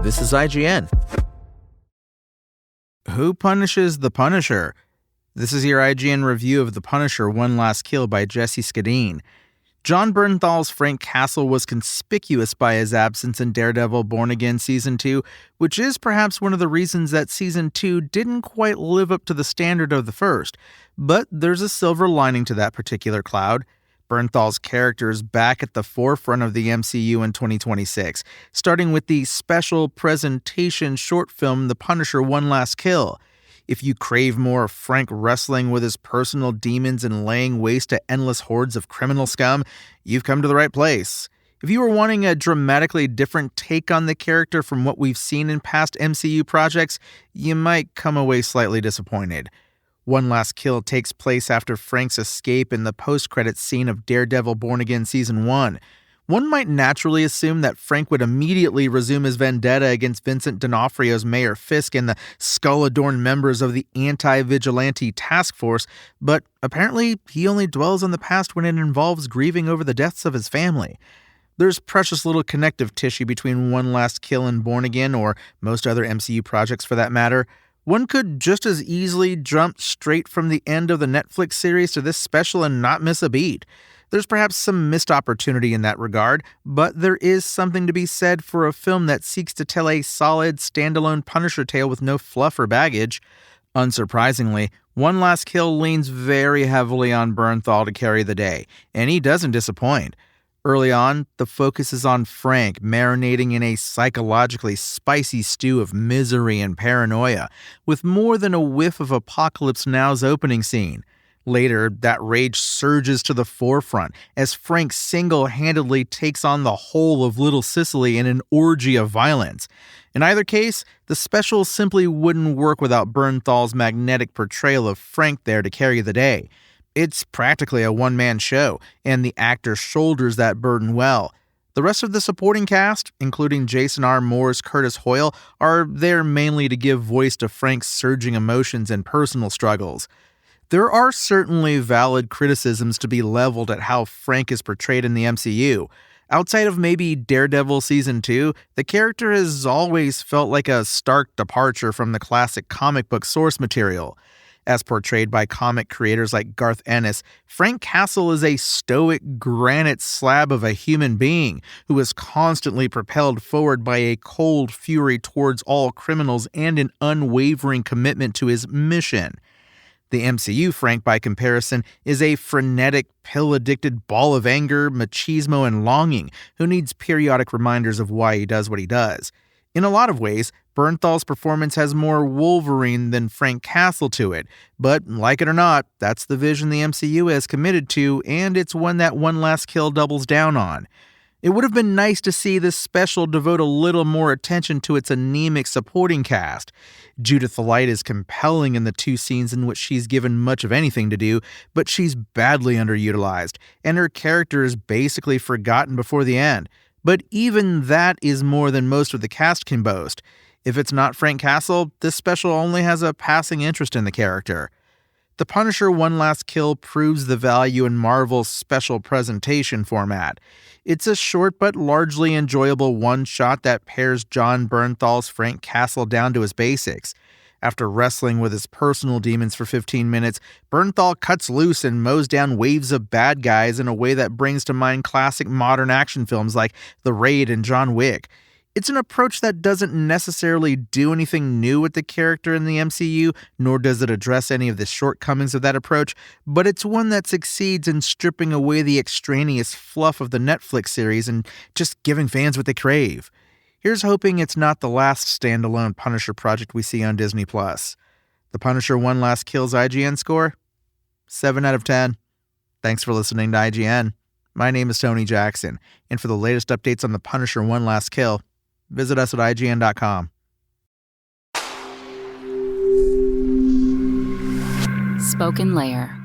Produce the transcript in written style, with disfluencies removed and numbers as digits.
This is IGN. Who punishes the Punisher? This is your IGN review of The Punisher: One Last Kill by Jesse Skadeen. Jon Bernthal's Frank Castle was conspicuous by his absence in Daredevil Born Again Season 2, which is perhaps one of the reasons that Season 2 didn't quite live up to the standard of the first. But there's a silver lining to that particular cloud. Bernthal's character is back at the forefront of the MCU in 2026, starting with the special presentation short film The Punisher: One Last Kill. If you crave more of Frank wrestling with his personal demons and laying waste to endless hordes of criminal scum, you've come to the right place. If you are wanting a dramatically different take on the character from what we've seen in past MCU projects, you might come away slightly disappointed. One Last Kill takes place after Frank's escape in the post-credits scene of Daredevil Born Again Season 1. One might naturally assume that Frank would immediately resume his vendetta against Vincent D'Onofrio's Mayor Fisk and the skull-adorned members of the anti-vigilante task force, but apparently he only dwells on the past when it involves grieving over the deaths of his family. There's precious little connective tissue between One Last Kill and Born Again, or most other MCU projects for that matter. One could just as easily jump straight from the end of the Netflix series to this special and not miss a beat. There's perhaps some missed opportunity in that regard, but there is something to be said for a film that seeks to tell a solid, standalone Punisher tale with no fluff or baggage. Unsurprisingly, One Last Kill leans very heavily on Bernthal to carry the day, and he doesn't disappoint. Early on, the focus is on Frank marinating in a psychologically spicy stew of misery and paranoia, with more than a whiff of Apocalypse Now's opening scene. Later, that rage surges to the forefront as Frank single-handedly takes on the whole of Little Sicily in an orgy of violence. In either case, the special simply wouldn't work without Bernthal's magnetic portrayal of Frank there to carry the day. It's practically a one-man show, and the actor shoulders that burden well. The rest of the supporting cast, including Jason R. Moore's Curtis Hoyle, are there mainly to give voice to Frank's surging emotions and personal struggles. There are certainly valid criticisms to be leveled at how Frank is portrayed in the MCU. Outside of maybe Daredevil Season 2, the character has always felt like a stark departure from the classic comic book source material. As portrayed by comic creators like Garth Ennis, Frank Castle is a stoic granite slab of a human being who is constantly propelled forward by a cold fury towards all criminals and an unwavering commitment to his mission. The MCU Frank, by comparison, is a frenetic, pill-addicted ball of anger, machismo, and longing who needs periodic reminders of why he does what he does. In a lot of ways, Bernthal's performance has more Wolverine than Frank Castle to it, but like it or not, that's the vision the MCU has committed to, and it's one that One Last Kill doubles down on. It would have been nice to see this special devote a little more attention to its anemic supporting cast. Judith Light is compelling in the two scenes in which she's given much of anything to do, but she's badly underutilized, and her character is basically forgotten before the end. But even that is more than most of the cast can boast. If it's not Frank Castle, this special only has a passing interest in the character. The Punisher: One Last Kill proves the value in Marvel's special presentation format. It's a short but largely enjoyable one-shot that pares Jon Bernthal's Frank Castle down to his basics. After wrestling with his personal demons for 15 minutes, Bernthal cuts loose and mows down waves of bad guys in a way that brings to mind classic modern action films like The Raid and John Wick. It's an approach that doesn't necessarily do anything new with the character in the MCU, nor does it address any of the shortcomings of that approach, but it's one that succeeds in stripping away the extraneous fluff of the Netflix series and just giving fans what they crave. Here's hoping it's not the last standalone Punisher project we see on Disney+. The Punisher: One Last Kill's IGN score? 7 out of 10. Thanks for listening to IGN. My name is Tony Jackson, and for the latest updates on The Punisher: One Last Kill, visit us at IGN.com. Spoken Layer.